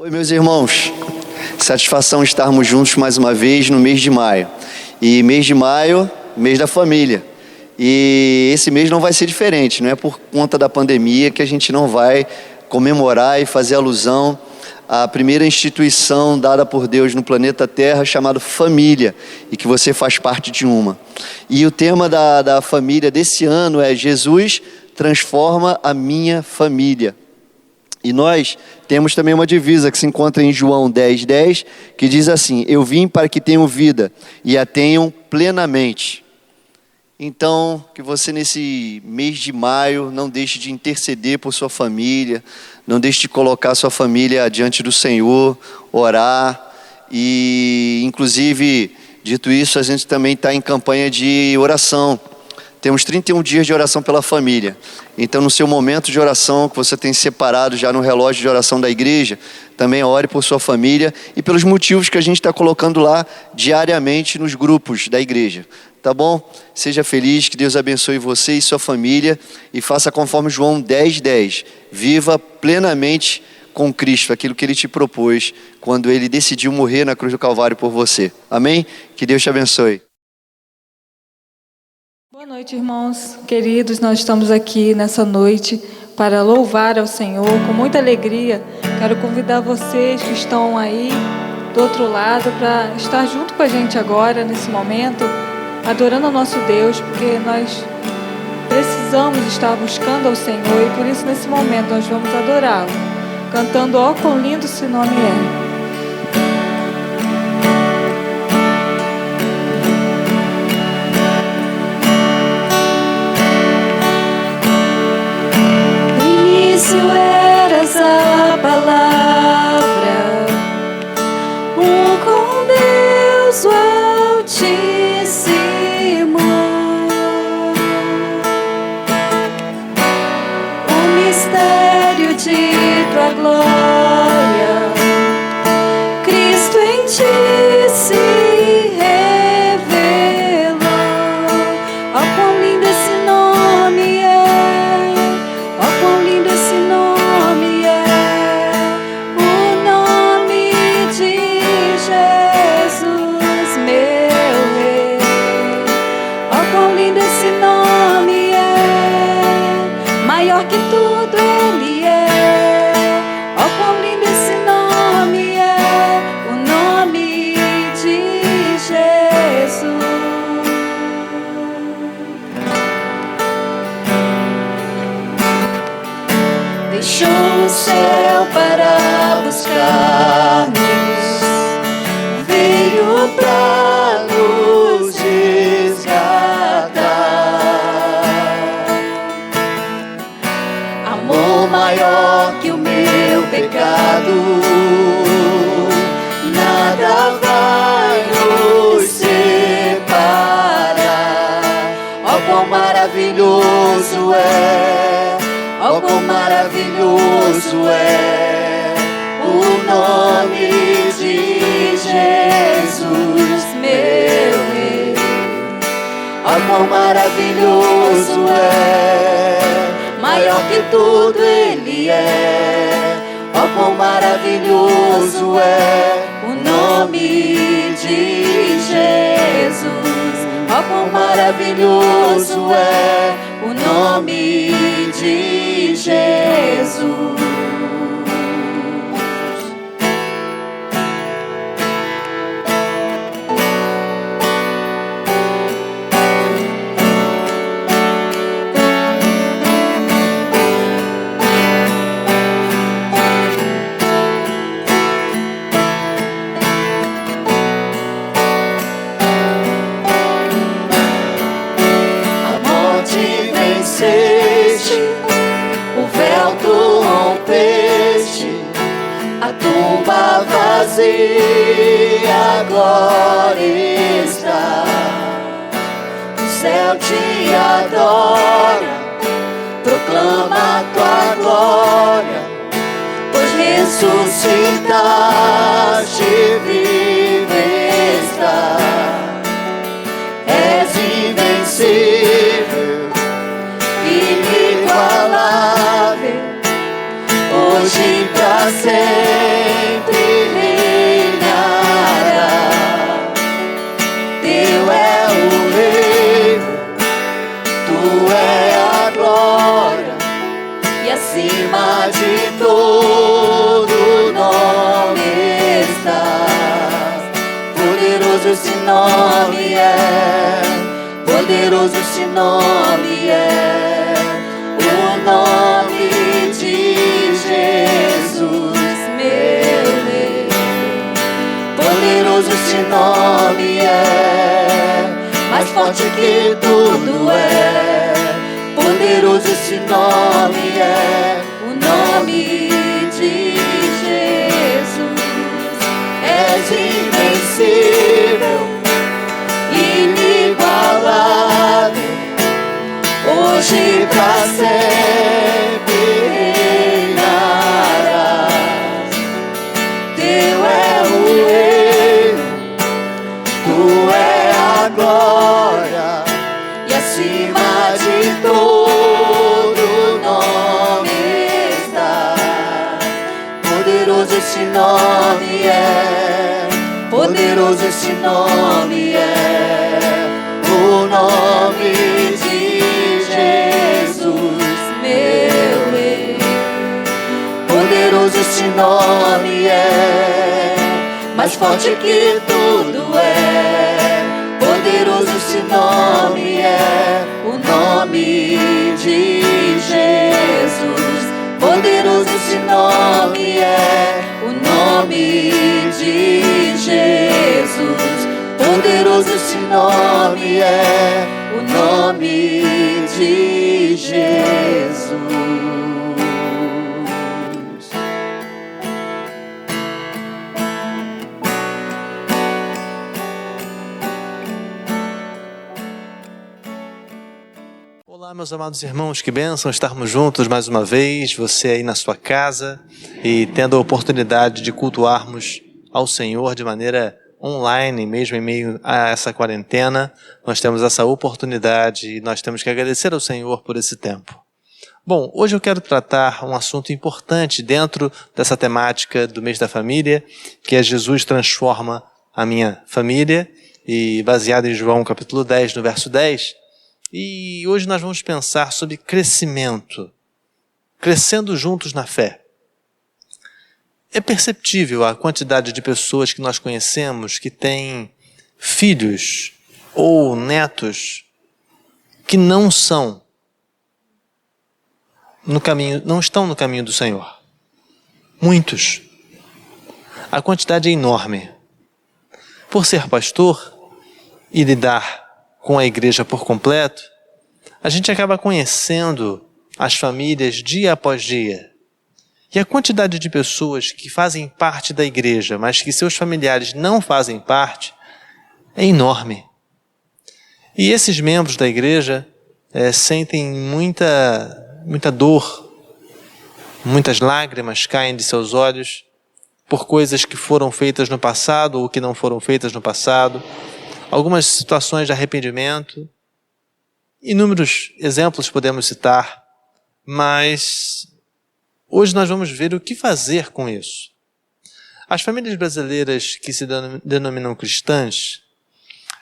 Oi, meus irmãos, satisfação estarmos juntos mais uma vez no mês de maio. E mês de maio, mês da família. E esse mês não vai ser diferente, não é por conta da pandemia que a gente não vai comemorar e fazer alusão à primeira instituição dada por Deus no planeta Terra, chamada família, e que você faz parte de uma. E o tema da família desse ano é: Jesus transforma a minha família. E nós temos também uma divisa que se encontra em João 10:10, que diz assim: eu vim para que tenham vida e a tenham plenamente. Então, que você nesse mês de maio não deixe de interceder por sua família, não deixe de colocar sua família diante do Senhor, orar. E, inclusive, dito isso, a gente também está em campanha de oração. Temos 31 dias de oração pela família. Então, no seu momento de oração, que você tem separado já no relógio de oração da igreja, também ore por sua família e pelos motivos que a gente está colocando lá diariamente nos grupos da igreja. Tá bom? Seja feliz, que Deus abençoe você e sua família e faça conforme João 10:10. Viva plenamente com Cristo, aquilo que Ele te propôs quando Ele decidiu morrer na cruz do Calvário por você. Amém? Que Deus te abençoe. Boa noite, irmãos queridos. Nós estamos aqui nessa noite para louvar ao Senhor com muita alegria. Quero convidar vocês que estão aí do outro lado para estar junto com a gente agora, nesse momento, adorando ao nosso Deus, porque nós precisamos estar buscando ao Senhor e por isso nesse momento nós vamos adorá-lo, cantando: ó, quão lindo esse nome é. Eras a palavra, com Deus o Altíssimo, o mistério de tua glória, Cristo em ti se revelou. Ó, quão lindo esse nome é! Ó, quão lindo esse nome é, o nome de Jesus, meu Rei. Ó, quão lindo esse nome é, maior que tudo Ele é. Ó, quão lindo esse nome é, o nome de Jesus. Deixou o céu para buscar-nos, veio para nos resgatar. Amor maior que o meu pecado, nada vai nos separar. Ó, quão maravilhoso é! Ó, quão maravilhoso é o nome de Jesus, meu Rei. Ó, quão maravilhoso é, maior que tudo Ele é. Ó, quão maravilhoso é o nome de Jesus. Ó, quão maravilhoso é o nome de Jesus. A morte venceste, o véu tu rompeste, a tumba vazia, a glória está. O céu te adora, proclama a tua glória, pois ressuscitaste, vive está. És invencível, inigualável, hoje pra sempre nome é, poderoso esse nome é, o nome de Jesus, meu Rei. Poderoso esse nome é, mais forte que tudo é. Poderoso esse nome é, o nome de Jesus. És invencível, inigualável, hoje pra sempre reinarás. Teu é o reino, tu é a glória, e acima de todo nome está. Poderoso esse nome é, poderoso esse nome é, o nome de Jesus, meu Rei. Poderoso esse nome é, mais forte que tudo é. Poderoso esse nome é, o nome de Jesus. Poderoso esse nome é, o nome de Jesus. Poderoso esse nome é, o nome de Jesus. Olá, meus amados irmãos, que bênção estarmos juntos mais uma vez, você aí na sua casa e tendo a oportunidade de cultuarmos ao Senhor de maneira online, mesmo em meio a essa quarentena. Nós temos essa oportunidade e nós temos que agradecer ao Senhor por esse tempo. Bom, hoje eu quero tratar um assunto importante dentro dessa temática do mês da família, que é Jesus transforma a minha família, e baseado em João capítulo 10, no verso 10. E hoje nós vamos pensar sobre crescimento, crescendo juntos na fé. É perceptível a quantidade de pessoas que nós conhecemos que têm filhos ou netos que não estão no caminho do Senhor. Muitos. A quantidade é enorme. Por ser pastor e lidar com a igreja por completo, a gente acaba conhecendo as famílias dia após dia. E a quantidade de pessoas que fazem parte da igreja, mas que seus familiares não fazem parte, é enorme. E esses membros da igreja sentem muita dor, muitas lágrimas caem de seus olhos por coisas que foram feitas no passado ou que não foram feitas no passado, algumas situações de arrependimento. Inúmeros exemplos podemos citar, mas hoje nós vamos ver o que fazer com isso. As famílias brasileiras que se denominam cristãs,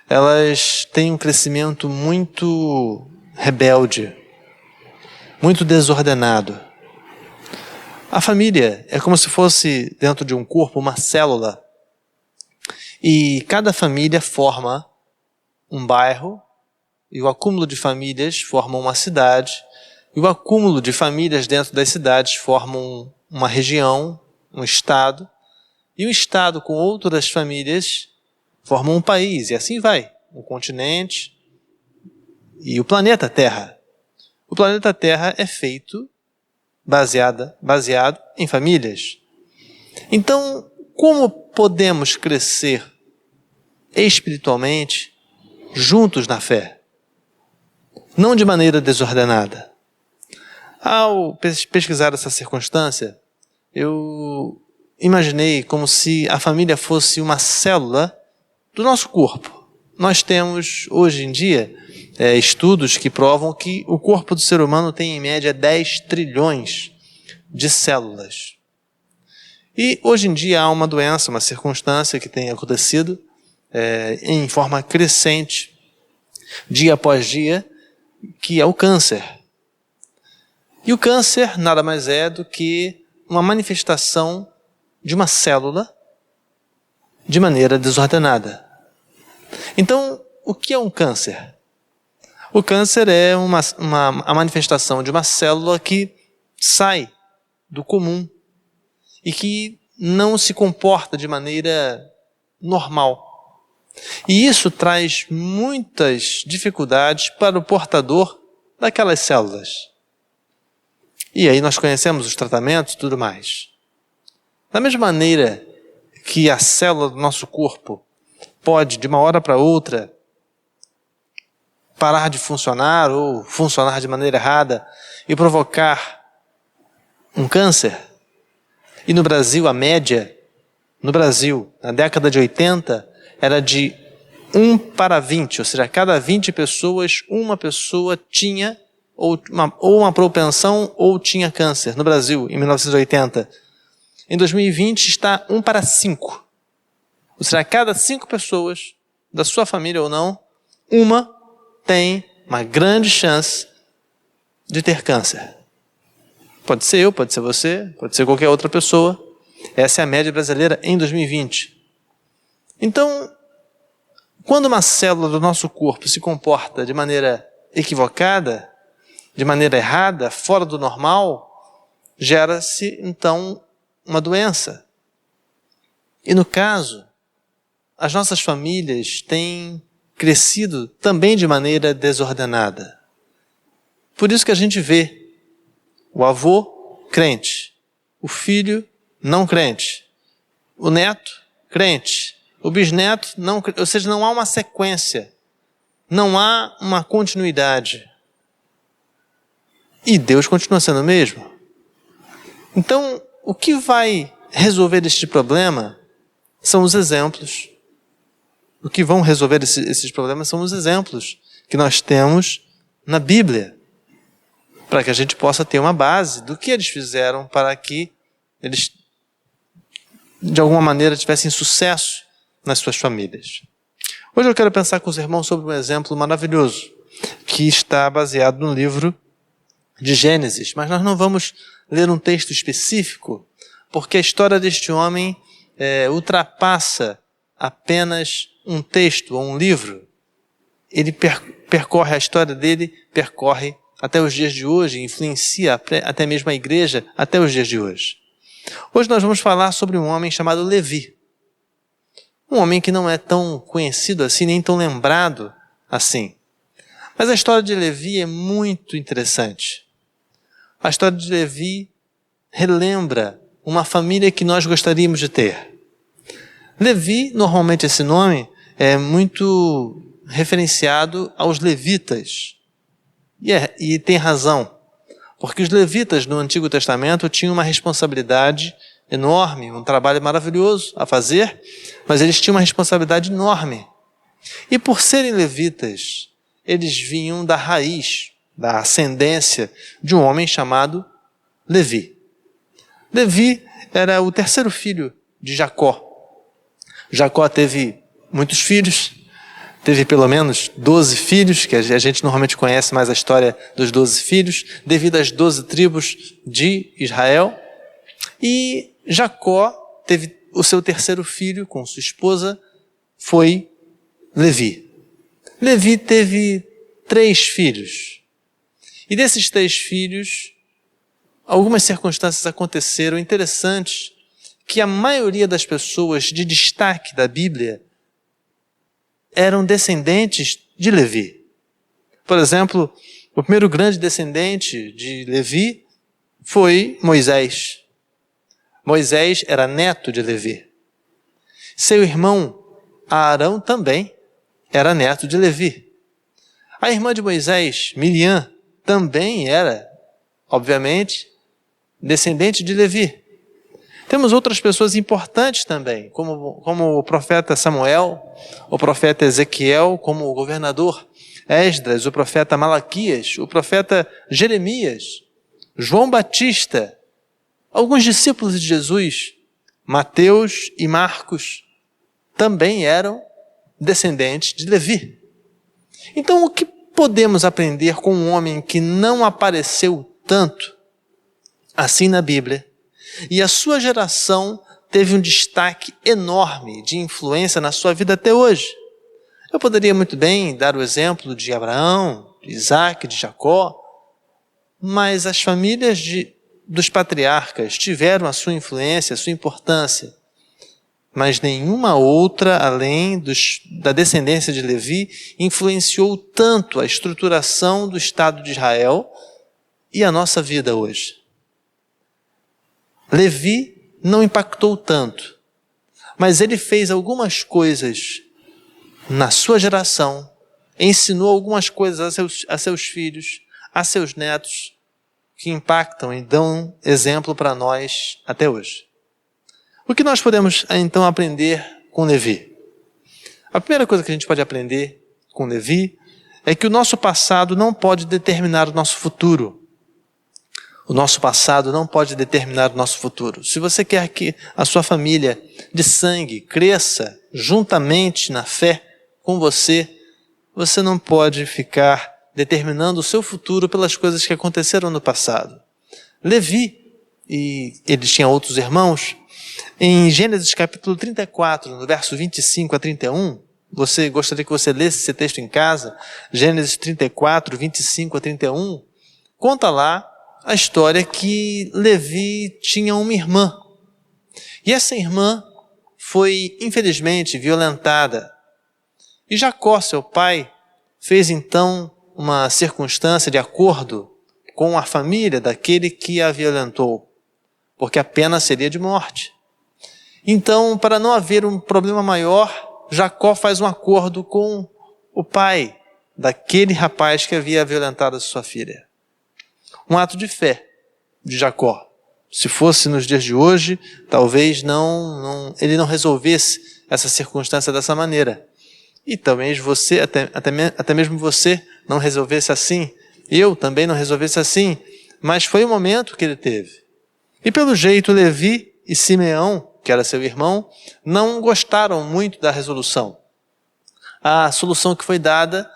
elas têm um crescimento muito rebelde, muito desordenado. A família é como se fosse, dentro de um corpo, uma célula. E cada família forma um bairro, e o acúmulo de famílias forma uma cidade, e o acúmulo de famílias dentro das cidades formam uma região, um estado, e o estado com outras famílias formam um país, e assim vai, um continente e o planeta Terra. O planeta Terra é feito baseado em famílias. Então, como podemos crescer espiritualmente juntos na fé? Não de maneira desordenada. Ao pesquisar essa circunstância, eu imaginei como se a família fosse uma célula do nosso corpo. Nós temos, hoje em dia, estudos que provam que o corpo do ser humano tem, em média, 10 trilhões de células. E, hoje em dia, há uma doença, uma circunstância que tem acontecido em forma crescente, dia após dia, que é o câncer. E o câncer nada mais é do que uma manifestação de uma célula de maneira desordenada. Então, o que é um câncer? O câncer é a manifestação de uma célula que sai do comum e que não se comporta de maneira normal. E isso traz muitas dificuldades para o portador daquelas células. E aí nós conhecemos os tratamentos e tudo mais. Da mesma maneira que a célula do nosso corpo pode, de uma hora para outra, parar de funcionar ou funcionar de maneira errada e provocar um câncer. E no Brasil, a média, na década de 80, era de 1 para 20, ou seja, a cada 20 pessoas, uma pessoa tinha ou uma propensão ou tinha câncer no Brasil, em 1980. Em 2020 está 1 para 5. Ou seja, a cada 5 pessoas, da sua família ou não, uma tem uma grande chance de ter câncer. Pode ser eu, pode ser você, pode ser qualquer outra pessoa. Essa é a média brasileira em 2020. Então, quando uma célula do nosso corpo se comporta de maneira equivocada, de maneira errada, fora do normal, gera-se então uma doença. E no caso, as nossas famílias têm crescido também de maneira desordenada. Por isso que a gente vê o avô crente, o filho não crente, o neto crente, o bisneto não crente, ou seja, não há uma sequência, não há uma continuidade. E Deus continua sendo o mesmo. Então, o que vai resolver este problema são os exemplos. O que vão resolver esses problemas são os exemplos que nós temos na Bíblia, para que a gente possa ter uma base do que eles fizeram para que eles, de alguma maneira, tivessem sucesso nas suas famílias. Hoje eu quero pensar com os irmãos sobre um exemplo maravilhoso, que está baseado no livro de Gênesis, mas nós não vamos ler um texto específico, porque a história deste homem ultrapassa apenas um texto ou um livro. Ele percorre a história dele, percorre até os dias de hoje, influencia até mesmo a igreja até os dias de hoje. Hoje nós vamos falar sobre um homem chamado Levi. Um homem que não é tão conhecido assim, nem tão lembrado assim. Mas a história de Levi é muito interessante. A história de Levi relembra uma família que nós gostaríamos de ter. Levi, normalmente esse nome, é muito referenciado aos levitas. E tem razão, porque os levitas no Antigo Testamento tinham uma responsabilidade enorme, um trabalho maravilhoso a fazer, mas eles tinham uma responsabilidade enorme. E por serem levitas, eles vinham da raiz, da ascendência de um homem chamado Levi. Levi era o terceiro filho de Jacó. Jacó teve muitos filhos, teve pelo menos 12 filhos, que a gente normalmente conhece mais a história dos 12 filhos, devido às 12 tribos de Israel. E Jacó teve o seu terceiro filho com sua esposa, foi Levi. Levi teve 3 filhos. E desses 3 filhos, algumas circunstâncias aconteceram interessantes, que a maioria das pessoas de destaque da Bíblia eram descendentes de Levi. Por exemplo, o primeiro grande descendente de Levi foi Moisés. Moisés era neto de Levi. Seu irmão Arão também era neto de Levi. A irmã de Moisés, Miriam, também era, obviamente, descendente de Levi. Temos outras pessoas importantes também, como o profeta Samuel, o profeta Ezequiel, como o governador Esdras, o profeta Malaquias, o profeta Jeremias, João Batista, alguns discípulos de Jesus, Mateus e Marcos, também eram descendentes de Levi. Então, o que podemos aprender com um homem que não apareceu tanto assim na Bíblia, e a sua geração teve um destaque enorme de influência na sua vida até hoje? Eu poderia muito bem dar o exemplo de Abraão, de Isaac, de Jacó, mas as famílias dos patriarcas tiveram a sua influência, a sua importância, mas nenhuma outra, além da descendência de Levi, influenciou tanto a estruturação do Estado de Israel e a nossa vida hoje. Levi não impactou tanto, mas ele fez algumas coisas na sua geração, ensinou algumas coisas a seus filhos, a seus netos, que impactam e dão exemplo para nós até hoje. O que nós podemos então aprender com Levi? A primeira coisa que a gente pode aprender com Levi é que o nosso passado não pode determinar o nosso futuro. O nosso passado não pode determinar o nosso futuro. Se você quer que a sua família de sangue cresça juntamente na fé com você, você não pode ficar determinando o seu futuro pelas coisas que aconteceram no passado. Levi, e ele tinha outros irmãos, em Gênesis capítulo 34, no verso 25 a 31, gostaria que você lesse esse texto em casa, Gênesis 34, 25 a 31, conta lá a história que Levi tinha uma irmã. E essa irmã foi, infelizmente, violentada. E Jacó, seu pai, fez então uma circunstância de acordo com a família daquele que a violentou, porque a pena seria de morte. Então, para não haver um problema maior, Jacó faz um acordo com o pai daquele rapaz que havia violentado a sua filha. Um ato de fé de Jacó. Se fosse nos dias de hoje, talvez ele não resolvesse essa circunstância dessa maneira. E talvez você, até mesmo você, não resolvesse assim. Eu também não resolvesse assim. Mas foi o momento que ele teve. E pelo jeito, Levi e Simeão, que era seu irmão, não gostaram muito da resolução. A solução que foi dada,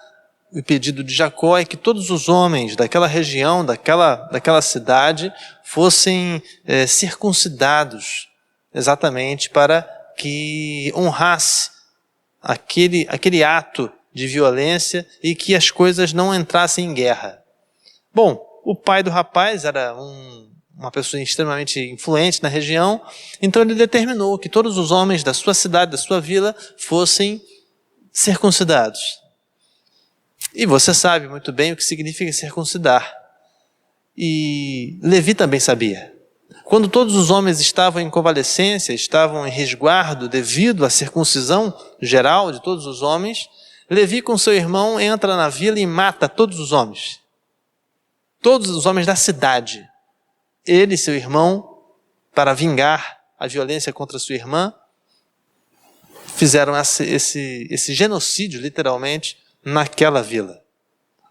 o pedido de Jacó, é que todos os homens daquela região, daquela cidade, fossem circuncidados, exatamente para que honrasse aquele ato de violência e que as coisas não entrassem em guerra. Bom, o pai do rapaz era uma pessoa extremamente influente na região, então ele determinou que todos os homens da sua cidade, da sua vila, fossem circuncidados. E você sabe muito bem o que significa circuncidar. E Levi também sabia. Quando todos os homens estavam em convalescência, estavam em resguardo devido à circuncisão geral de todos os homens, Levi com seu irmão entra na vila e mata todos os homens. Todos os homens da cidade. Ele e seu irmão, para vingar a violência contra sua irmã, fizeram esse genocídio, literalmente, naquela vila.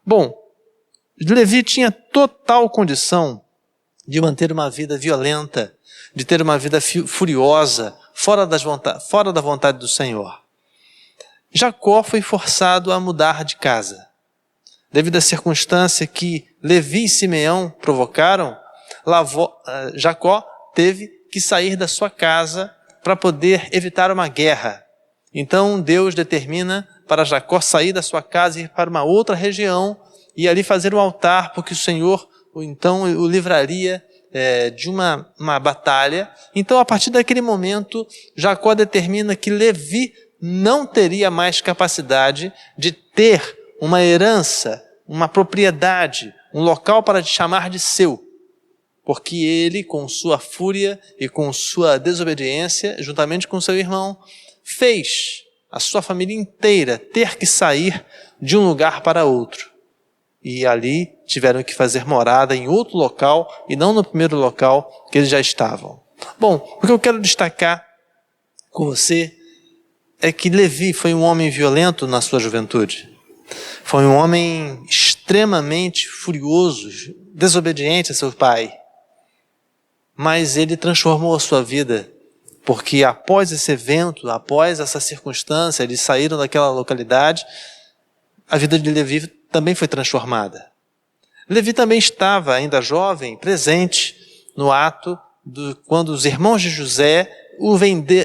Bom, Levi tinha total condição de manter uma vida violenta, de ter uma vida furiosa, fora da vontade do Senhor. Jacó foi forçado a mudar de casa. Devido à circunstância que Levi e Simeão provocaram, Jacó teve que sair da sua casa para poder evitar uma guerra. Então Deus determina para Jacó sair da sua casa e ir para uma outra região e ali fazer um altar, porque o Senhor então o livraria de uma batalha. Então, a partir daquele momento, Jacó determina que Levi não teria mais capacidade de ter uma herança, uma propriedade, um local para chamar de seu, porque ele, com sua fúria e com sua desobediência, juntamente com seu irmão, fez a sua família inteira ter que sair de um lugar para outro. E ali tiveram que fazer morada em outro local e não no primeiro local que eles já estavam. Bom, o que eu quero destacar com você é que Levi foi um homem violento na sua juventude. Foi um homem extremamente furioso, desobediente a seu pai. Mas ele transformou a sua vida, porque após esse evento, após essa circunstância, eles saíram daquela localidade, a vida de Levi também foi transformada. Levi também estava, ainda jovem, presente no ato quando os irmãos de José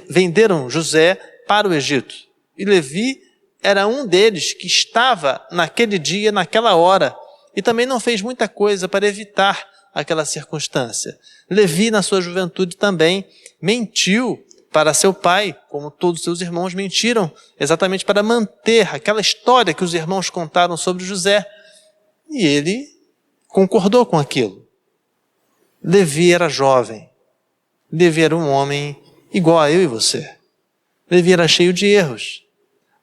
venderam José para o Egito. E Levi era um deles que estava naquele dia, naquela hora, e também não fez muita coisa para evitar aquela circunstância. Levi, na sua juventude, também mentiu para seu pai, como todos seus irmãos mentiram, exatamente para manter aquela história que os irmãos contaram sobre José. E ele concordou com aquilo. Levi era jovem. Levi era um homem igual a eu e você. Levi era cheio de erros.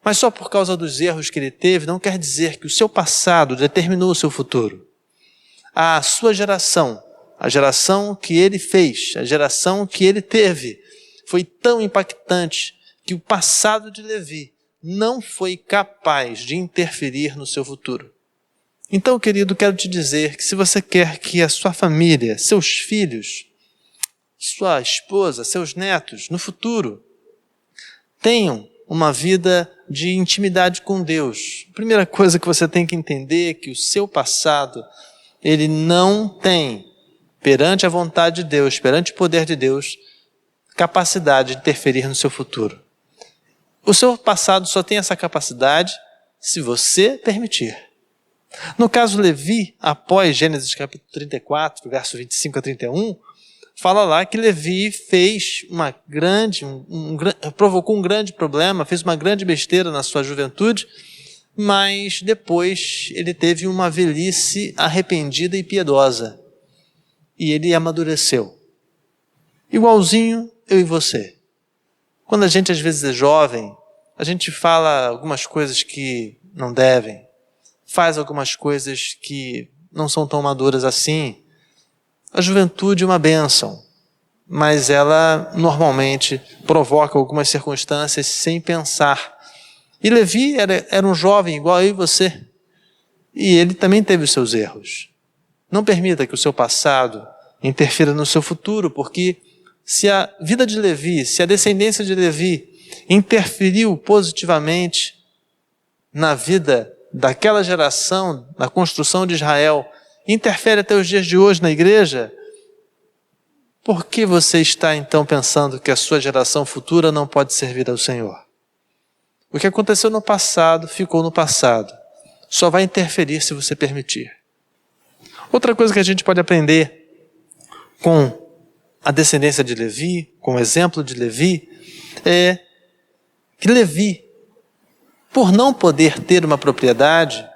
Mas só por causa dos erros que ele teve, não quer dizer que o seu passado determinou o seu futuro. A sua geração, a geração que ele fez, a geração que ele teve, foi tão impactante que o passado de Levi não foi capaz de interferir no seu futuro. Então, querido, quero te dizer que se você quer que a sua família, seus filhos, sua esposa, seus netos, no futuro, tenham uma vida de intimidade com Deus, a primeira coisa que você tem que entender é que o seu passado, ele não tem, perante a vontade de Deus, perante o poder de Deus, capacidade de interferir no seu futuro. O seu passado só tem essa capacidade se você permitir. No caso Levi, após Gênesis capítulo 34, verso 25 a 31, fala lá que Levi fez provocou um grande problema, fez uma grande besteira na sua juventude, mas depois ele teve uma velhice arrependida e piedosa. E ele amadureceu. Igualzinho eu e você. Quando a gente às vezes é jovem, a gente fala algumas coisas que não devem, faz algumas coisas que não são tão maduras assim. A juventude é uma bênção, mas ela normalmente provoca algumas circunstâncias sem pensar. E Levi era um jovem igual eu e você, e ele também teve os seus erros. Não permita que o seu passado interfira no seu futuro, porque se a vida de Levi, se a descendência de Levi interferiu positivamente na vida daquela geração, na construção de Israel, interfere até os dias de hoje na igreja, por que você está então pensando que a sua geração futura não pode servir ao Senhor? O que aconteceu no passado, ficou no passado. Só vai interferir se você permitir. Outra coisa que a gente pode aprender com a descendência de Levi, com o exemplo de Levi, é que Levi, por não poder ter uma propriedade,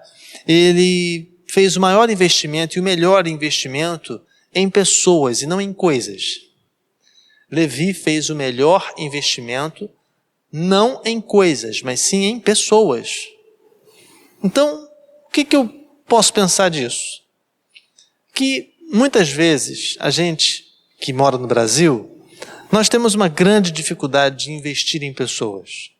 ele fez o maior investimento e o melhor investimento em pessoas e não em coisas. Levi fez o melhor investimento não em coisas, mas sim em pessoas. Então, o que eu posso pensar disso? Que muitas vezes a gente que mora no Brasil, nós temos uma grande dificuldade de investir em pessoas.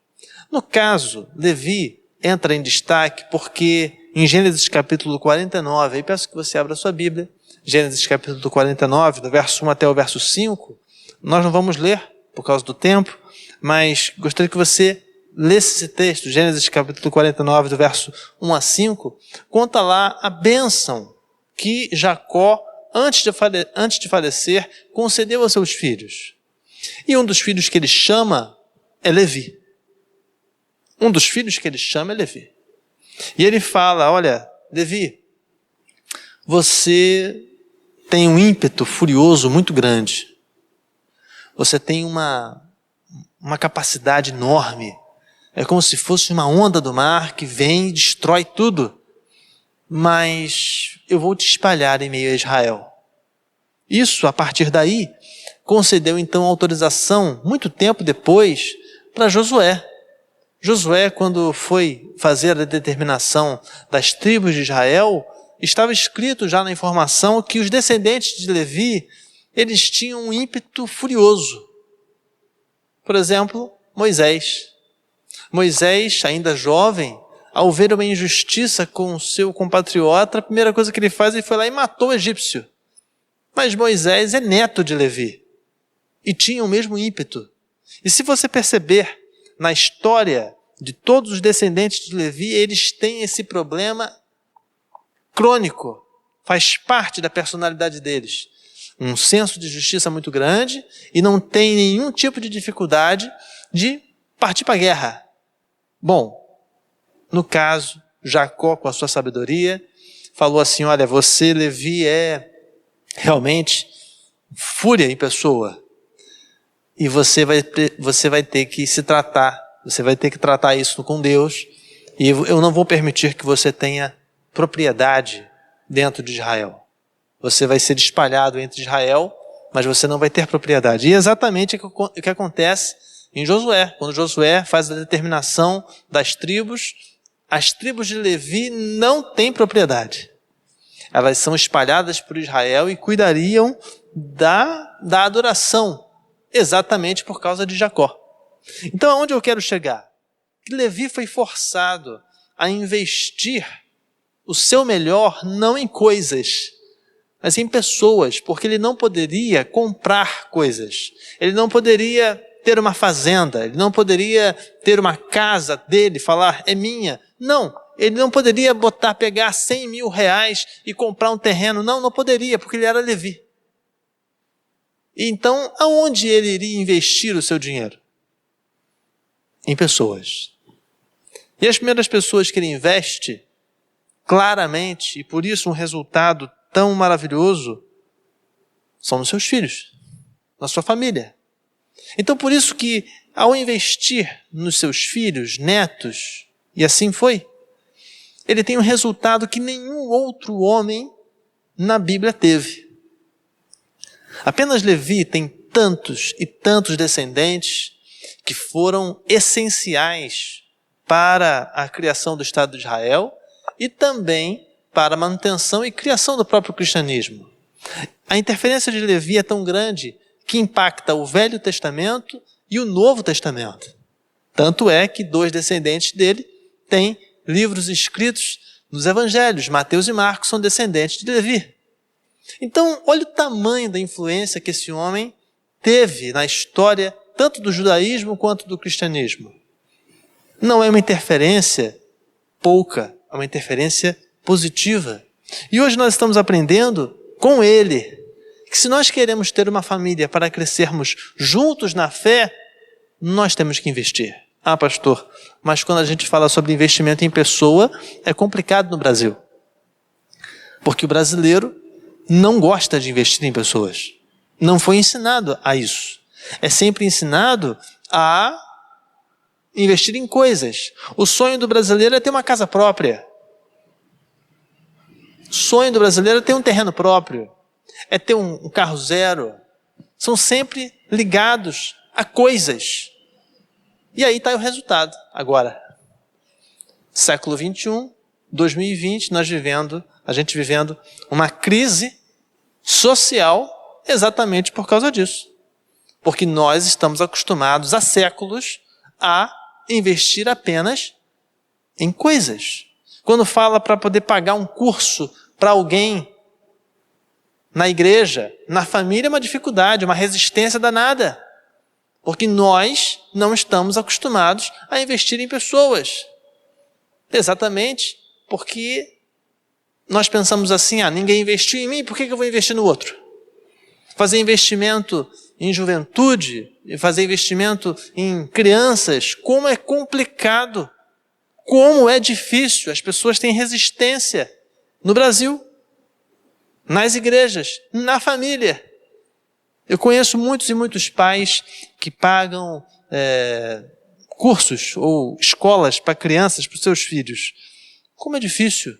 No caso, Levi entra em destaque porque em Gênesis capítulo 49, aí peço que você abra a sua Bíblia, Gênesis capítulo 49, do verso 1 até o verso 5, nós não vamos ler por causa do tempo, mas gostaria que você lesse esse texto, Gênesis capítulo 49, do verso 1 a 5, conta lá a bênção que Jacó, antes de falecer, concedeu aos seus filhos. E um dos filhos que ele chama é Levi. Um dos filhos que ele chama é Levi. E ele fala, olha, Levi, você tem um ímpeto furioso muito grande. Você tem uma capacidade enorme. É como se fosse uma onda do mar que vem e destrói tudo. Mas eu vou te espalhar em meio a Israel. Isso, a partir daí, concedeu então autorização, muito tempo depois, para Josué. Josué, quando foi fazer a determinação das tribos de Israel, estava escrito já na informação que os descendentes de Levi, eles tinham um ímpeto furioso. Por exemplo, Moisés. Moisés, ainda jovem, ao ver uma injustiça com o seu compatriota, a primeira coisa que ele faz, ele foi lá e matou o egípcio. Mas Moisés é neto de Levi e tinha o mesmo ímpeto. E se você perceber na história de todos os descendentes de Levi, eles têm esse problema crônico, faz parte da personalidade deles. Um senso de justiça muito grande e não tem nenhum tipo de dificuldade de partir para a guerra. Bom, No caso, Jacó, com a sua sabedoria, falou assim: olha, você, Levi, é realmente fúria em pessoa. E você vai ter que se tratar, você vai ter que tratar isso com Deus. E eu não vou permitir que você tenha propriedade dentro de Israel. Você vai ser espalhado entre Israel, mas você não vai ter propriedade. E é exatamente o que acontece em Josué. Quando Josué faz a determinação das tribos, as tribos de Levi não têm propriedade. Elas são espalhadas por Israel e cuidariam da adoração, exatamente por causa de Jacó. Então, aonde eu quero chegar? Que Levi foi forçado a investir o seu melhor não em coisas, mas em pessoas, porque ele não poderia comprar coisas. Ele não poderia ter uma fazenda, ele não poderia ter uma casa dele, falar, é minha. Não, ele não poderia pegar 100 mil reais e comprar um terreno. Não poderia, porque ele era Levi. Então, aonde ele iria investir o seu dinheiro? Em pessoas. E as primeiras pessoas que ele investe, claramente, e por isso um resultado tão maravilhoso, são nos seus filhos, na sua família. Então, por isso que, ao investir nos seus filhos, netos, e assim foi, ele tem um resultado que nenhum outro homem na Bíblia teve. Apenas Levi tem tantos e tantos descendentes que foram essenciais para a criação do Estado de Israel e também para a manutenção e criação do próprio cristianismo. A interferência de Levi é tão grande que impacta o Velho Testamento e o Novo Testamento. Tanto é que 2 descendentes dele têm livros escritos nos Evangelhos. Mateus e Marcos são descendentes de Levi. Então, olha o tamanho da influência que esse homem teve na história, tanto do judaísmo quanto do cristianismo. Não é uma interferência pouca, é uma interferência positiva. E hoje nós estamos aprendendo com ele que se nós queremos ter uma família para crescermos juntos na fé, nós temos que investir. Ah, pastor, mas quando a gente fala sobre investimento em pessoa, é complicado no Brasil. Porque o brasileiro não gosta de investir em pessoas. Não foi ensinado a isso. É sempre ensinado a investir em coisas. O sonho do brasileiro é ter uma casa própria. O sonho do brasileiro é ter um terreno próprio. É ter um carro zero. São sempre ligados a coisas. E aí está o resultado. Agora, século 21, 2020, a gente vivendo uma crise social exatamente por causa disso. Porque nós estamos acostumados há séculos a investir apenas em coisas. Quando fala para poder pagar um curso para alguém na igreja, na família, é uma dificuldade, uma resistência danada. Porque nós não estamos acostumados a investir em pessoas. Exatamente porque nós pensamos assim, ninguém investiu em mim, por que eu vou investir no outro? Fazer investimento em juventude, fazer investimento em crianças, como é complicado, como é difícil, as pessoas têm resistência no Brasil, nas igrejas, na família. Eu conheço muitos e muitos pais que pagam cursos ou escolas para crianças, para os seus filhos. Como é difícil,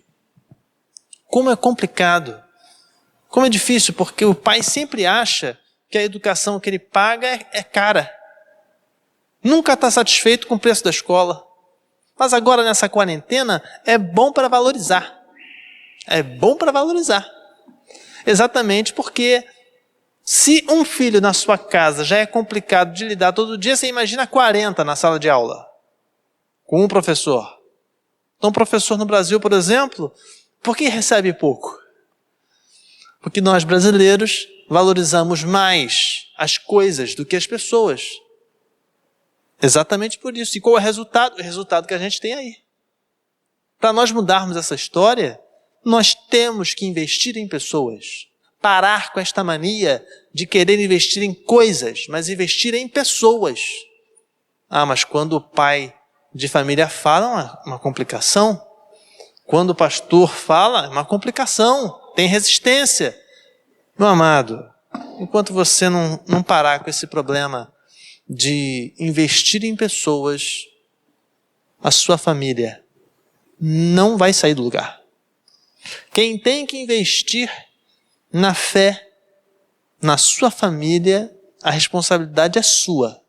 como é complicado, como é difícil, porque o pai sempre acha que a educação que ele paga é cara. Nunca está satisfeito com o preço da escola. Mas agora nessa quarentena é bom para valorizar. É bom para valorizar. Exatamente porque se um filho na sua casa já é complicado de lidar todo dia, você imagina 40 na sala de aula, com um professor. Então, um professor no Brasil, por exemplo, por que recebe pouco? Porque nós brasileiros valorizamos mais as coisas do que as pessoas. Exatamente por isso. E qual é o resultado? O resultado que a gente tem aí. Para nós mudarmos essa história, nós temos que investir em pessoas. Parar com esta mania de querer investir em coisas, mas investir em pessoas. Mas quando o pai de família fala, uma complicação. Quando o pastor fala, é uma complicação, tem resistência. Meu amado, enquanto você não parar com esse problema de investir em pessoas, a sua família não vai sair do lugar. Quem tem que investir na fé, na sua família, a responsabilidade é sua.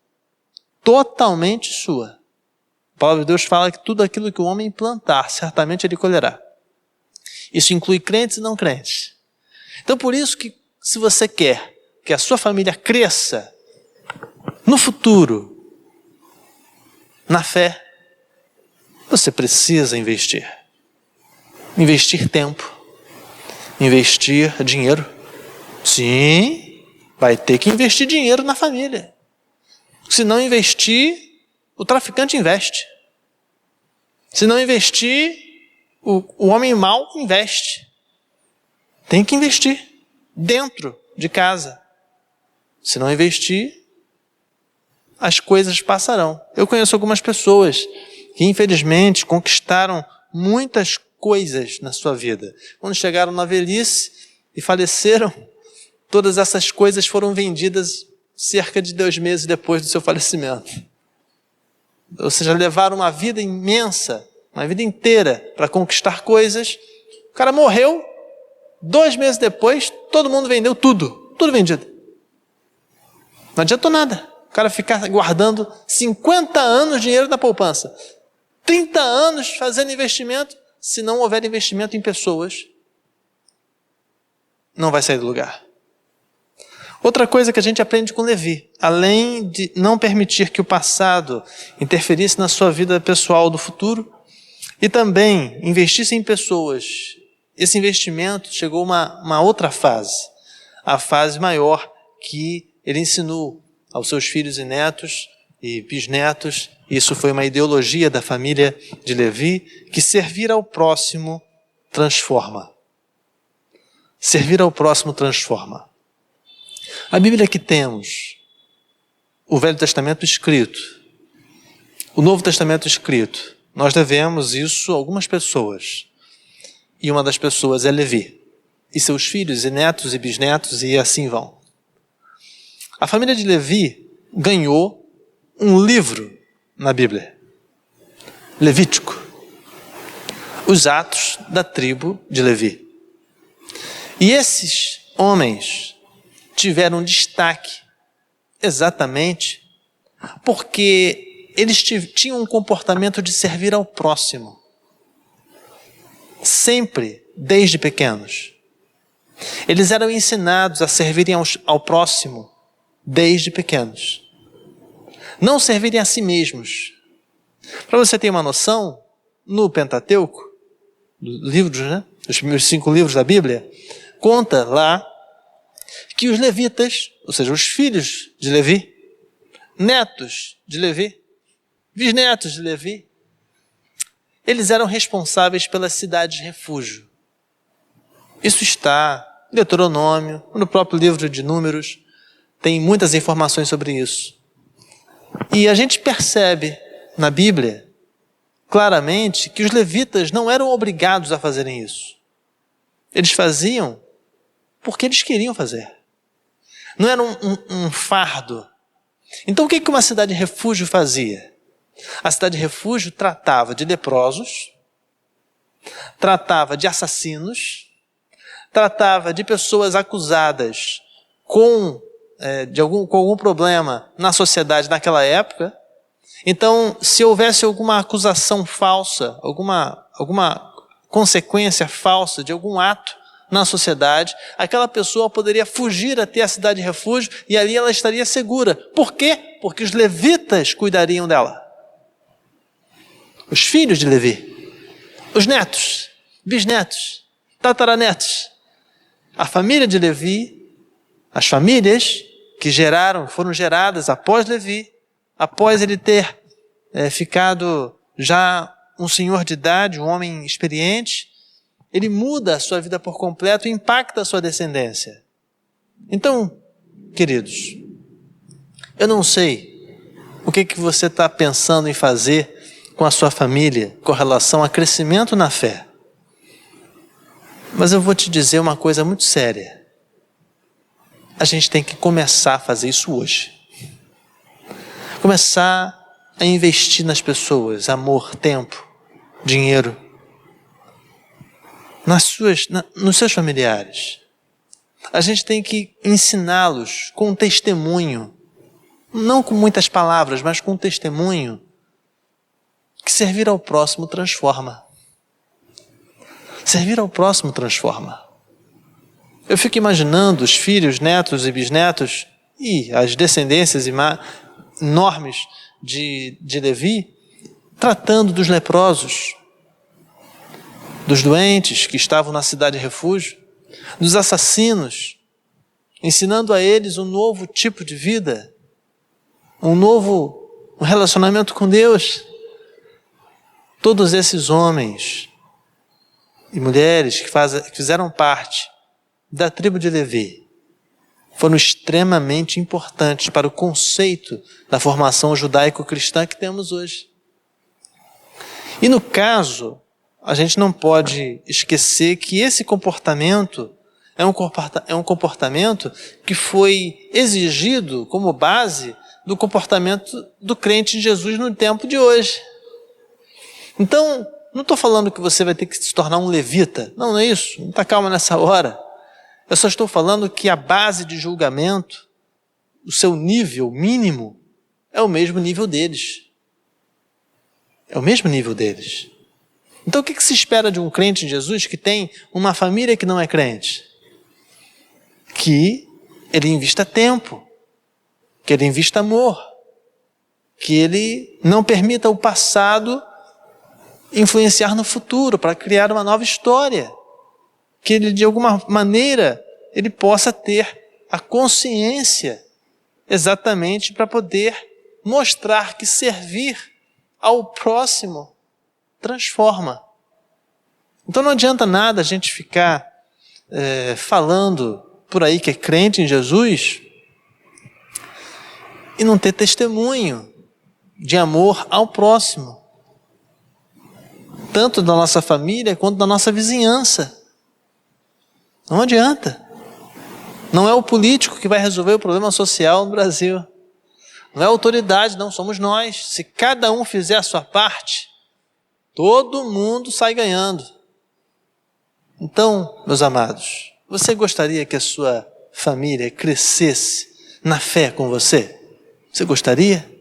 Totalmente sua. A palavra de Deus fala que tudo aquilo que o homem plantar, certamente ele colherá. Isso inclui crentes e não crentes. Então por isso que se você quer que a sua família cresça no futuro, na fé, você precisa investir. Investir tempo. Investir dinheiro. Sim, vai ter que investir dinheiro na família. Se não investir, o traficante investe. Se não investir, o homem mau investe. Tem que investir dentro de casa. Se não investir, as coisas passarão. Eu conheço algumas pessoas que infelizmente conquistaram muitas coisas na sua vida. Quando chegaram na velhice e faleceram, todas essas coisas foram vendidas cerca de 2 meses depois do seu falecimento. Ou seja, levaram uma vida imensa, uma vida inteira para conquistar coisas. O cara morreu, 2 meses depois, todo mundo vendeu tudo vendido. Não adiantou nada. O cara ficar guardando 50 anos de dinheiro na poupança, 30 anos fazendo investimento, se não houver investimento em pessoas, não vai sair do lugar. Outra coisa que a gente aprende com Levi, além de não permitir que o passado interferisse na sua vida pessoal do futuro, e também investisse em pessoas, esse investimento chegou a uma outra fase, a fase maior que ele ensinou aos seus filhos e netos e bisnetos. Isso foi uma ideologia da família de Levi, que servir ao próximo transforma. Servir ao próximo transforma. A Bíblia que temos, o Velho Testamento escrito, o Novo Testamento escrito, nós devemos isso a algumas pessoas. E uma das pessoas é Levi. E seus filhos e netos e bisnetos e assim vão. A família de Levi ganhou um livro na Bíblia. Levítico. Os Atos da tribo de Levi. E esses homens tiveram destaque exatamente porque eles tinham um comportamento de servir ao próximo. Sempre, desde pequenos. Eles eram ensinados a servirem ao próximo desde pequenos. Não servirem a si mesmos. Para você ter uma noção, no Pentateuco, livros, os primeiros 5 livros da Bíblia, conta lá que os levitas, ou seja, os filhos de Levi, netos de Levi, bisnetos de Levi, eles eram responsáveis pelas cidades de refúgio. Isso está em Deuteronômio, no próprio livro de Números, tem muitas informações sobre isso. E a gente percebe na Bíblia claramente que os levitas não eram obrigados a fazerem isso. Eles faziam porque eles queriam fazer. Não era um fardo. Então o que uma cidade de refúgio fazia? A cidade de refúgio tratava de leprosos, tratava de assassinos, tratava de pessoas acusadas com algum problema na sociedade naquela época. Então, se houvesse alguma acusação falsa, alguma consequência falsa de algum ato na sociedade, aquela pessoa poderia fugir até a cidade de refúgio e ali ela estaria segura. Por quê? Porque os levitas cuidariam dela. Os filhos de Levi, os netos, bisnetos, tataranetos, a família de Levi, as famílias que foram geradas após Levi, após ele ter ficado já um senhor de idade, um homem experiente, ele muda a sua vida por completo e impacta a sua descendência. Então, queridos, eu não sei o que você está pensando em fazer com a sua família com relação a crescimento na fé. Mas eu vou te dizer uma coisa muito séria. A gente tem que começar a fazer isso hoje. Começar a investir nas pessoas, amor, tempo, dinheiro, nos seus familiares. A gente tem que ensiná-los com testemunho, não com muitas palavras, mas com testemunho, que servir ao próximo transforma. Servir ao próximo transforma. Eu fico imaginando os filhos, netos e bisnetos e as descendências enormes de Levi tratando dos leprosos, dos doentes que estavam na cidade refúgio, dos assassinos, ensinando a eles um novo tipo de vida, um relacionamento com Deus. Todos esses homens e mulheres que fizeram parte da tribo de Levi foram extremamente importantes para o conceito da formação judaico-cristã que temos hoje. E no caso, a gente não pode esquecer que esse comportamento é um comportamento que foi exigido como base do comportamento do crente em Jesus no tempo de hoje. Então, não estou falando que você vai ter que se tornar um levita. Não é isso. Não está calma nessa hora. Eu só estou falando que a base de julgamento, o seu nível mínimo, é o mesmo nível deles. É o mesmo nível deles. Então o que se espera de um crente em Jesus que tem uma família que não é crente? Que ele invista tempo, que ele invista amor, que ele não permita o passado influenciar no futuro para criar uma nova história, que ele de alguma maneira ele possa ter a consciência exatamente para poder mostrar que servir ao próximo transforma. Então não adianta nada a gente ficar falando por aí que é crente em Jesus e não ter testemunho de amor ao próximo, tanto da nossa família quanto da nossa vizinhança. Não adianta. Não é o político que vai resolver o problema social no Brasil. Não é a autoridade, não, somos nós. Se cada um fizer a sua parte, todo mundo sai ganhando. Então, meus amados, você gostaria que a sua família crescesse na fé com você? Você gostaria?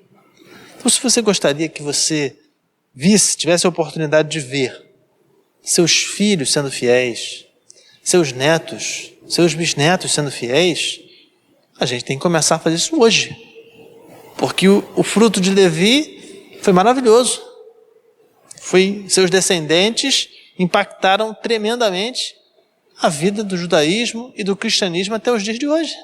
Então, se você gostaria que você tivesse a oportunidade de ver seus filhos sendo fiéis, seus netos, seus bisnetos sendo fiéis, a gente tem que começar a fazer isso hoje. Porque o fruto de Levi foi maravilhoso. Seus descendentes impactaram tremendamente a vida do judaísmo e do cristianismo até os dias de hoje.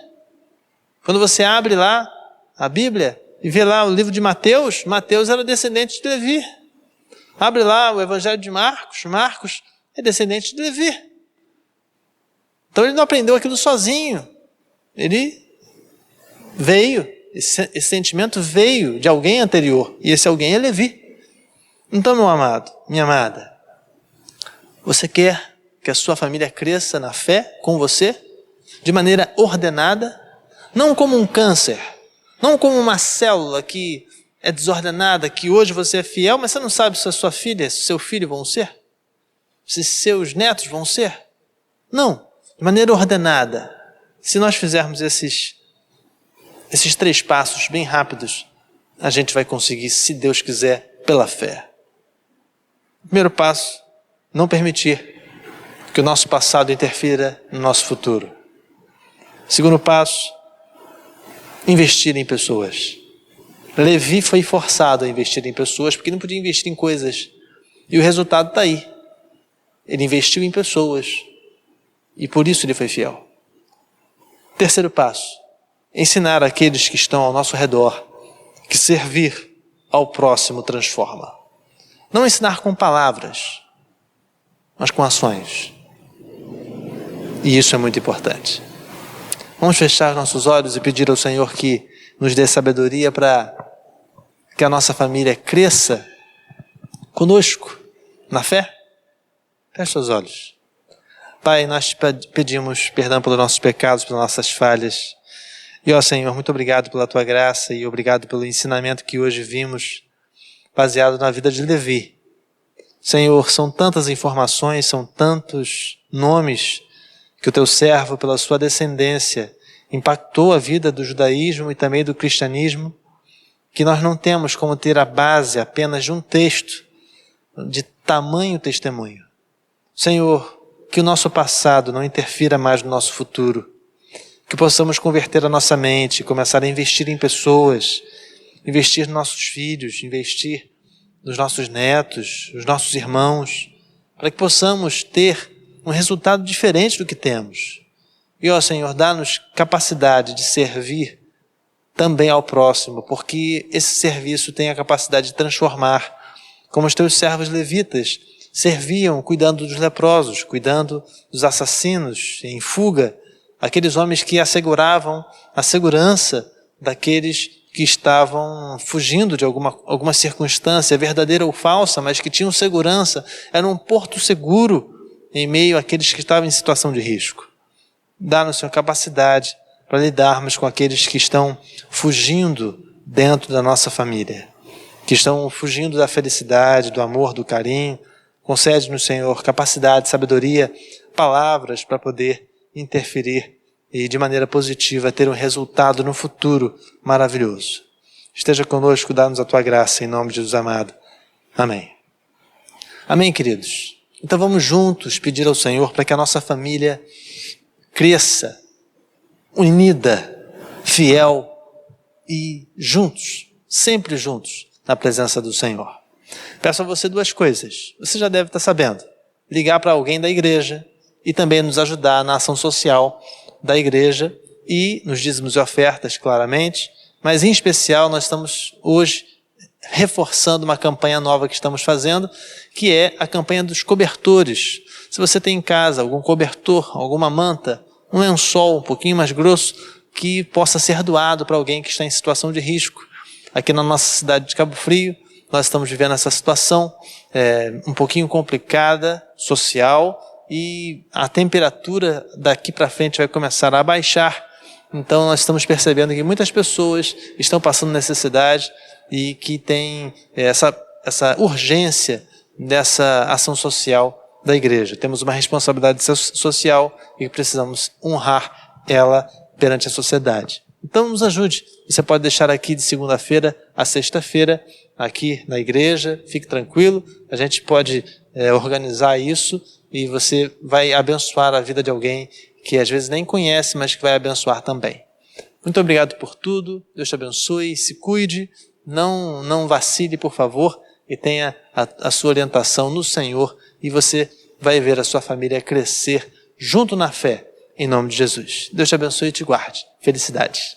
Quando você abre lá a Bíblia e vê lá o livro de Mateus, Mateus era descendente de Levi. Abre lá o Evangelho de Marcos, Marcos é descendente de Levi. Então ele não aprendeu aquilo sozinho. Ele veio, esse sentimento veio de alguém anterior. E esse alguém é Levi. Então, meu amado, minha amada, você quer que a sua família cresça na fé com você? De maneira ordenada? Não como um câncer. Não como uma célula que é desordenada, que hoje você é fiel, mas você não sabe se a sua filha, se seu filho vão ser? Se seus netos vão ser? Não. De maneira ordenada. Se nós fizermos esses 3 passos bem rápidos, a gente vai conseguir, se Deus quiser, pela fé. Primeiro passo, não permitir que o nosso passado interfira no nosso futuro. Segundo passo, investir em pessoas. Levi foi forçado a investir em pessoas porque não podia investir em coisas. E o resultado está aí. Ele investiu em pessoas. E por isso ele foi fiel. Terceiro passo, ensinar aqueles que estão ao nosso redor que servir ao próximo transforma. Não ensinar com palavras, mas com ações. E isso é muito importante. Vamos fechar nossos olhos e pedir ao Senhor que nos dê sabedoria para que a nossa família cresça conosco, na fé? Feche seus olhos. Pai, nós te pedimos perdão pelos nossos pecados, pelas nossas falhas. E, ó Senhor, muito obrigado pela Tua graça e obrigado pelo ensinamento que hoje vimos, baseado na vida de Levi. Senhor, são tantas informações, são tantos nomes que o Teu servo, pela sua descendência, impactou a vida do judaísmo e também do cristianismo, que nós não temos como ter a base apenas de um texto, de tamanho testemunho. Senhor, que o nosso passado não interfira mais no nosso futuro, que possamos converter a nossa mente, começar a investir em pessoas, investir nos nossos filhos, investir nos nossos netos, nos nossos irmãos, para que possamos ter um resultado diferente do que temos. E, ó Senhor, dá-nos capacidade de servir também ao próximo, porque esse serviço tem a capacidade de transformar, como os teus servos levitas serviam cuidando dos leprosos, cuidando dos assassinos em fuga, aqueles homens que asseguravam a segurança daqueles que estavam fugindo de alguma circunstância, verdadeira ou falsa, mas que tinham segurança, era um porto seguro em meio àqueles que estavam em situação de risco. Dá-nos, Senhor, capacidade para lidarmos com aqueles que estão fugindo dentro da nossa família, que estão fugindo da felicidade, do amor, do carinho. Concede-nos, Senhor, capacidade, sabedoria, palavras para poder interferir e de maneira positiva ter um resultado no futuro maravilhoso. Esteja conosco, dá-nos a Tua graça, em nome de Jesus amado. Amém. Amém, queridos? Então vamos juntos pedir ao Senhor para que a nossa família cresça, unida, fiel e juntos, sempre juntos, na presença do Senhor. Peço a você duas coisas. Você já deve estar sabendo. Ligar para alguém da igreja e também nos ajudar na ação social da igreja e nos dízimos e ofertas, claramente. Mas em especial nós estamos hoje reforçando uma campanha nova que estamos fazendo, que é a campanha dos cobertores. Se você tem em casa algum cobertor, alguma manta, um lençol um pouquinho mais grosso, que possa ser doado para alguém que está em situação de risco. Aqui na nossa cidade de Cabo Frio, nós estamos vivendo essa situação um pouquinho complicada, social, e a temperatura daqui para frente vai começar a baixar. Então nós estamos percebendo que muitas pessoas estão passando necessidade e que tem essa urgência dessa ação social da igreja. Temos uma responsabilidade social e precisamos honrar ela perante a sociedade. Então nos ajude. Você pode deixar aqui de segunda-feira a sexta-feira, aqui na igreja, fique tranquilo, a gente pode organizar isso e você vai abençoar a vida de alguém que às vezes nem conhece, mas que vai abençoar também. Muito obrigado por tudo, Deus te abençoe, se cuide, não vacile, por favor, e tenha a sua orientação no Senhor e você vai ver a sua família crescer junto na fé, em nome de Jesus. Deus te abençoe e te guarde. Felicidades.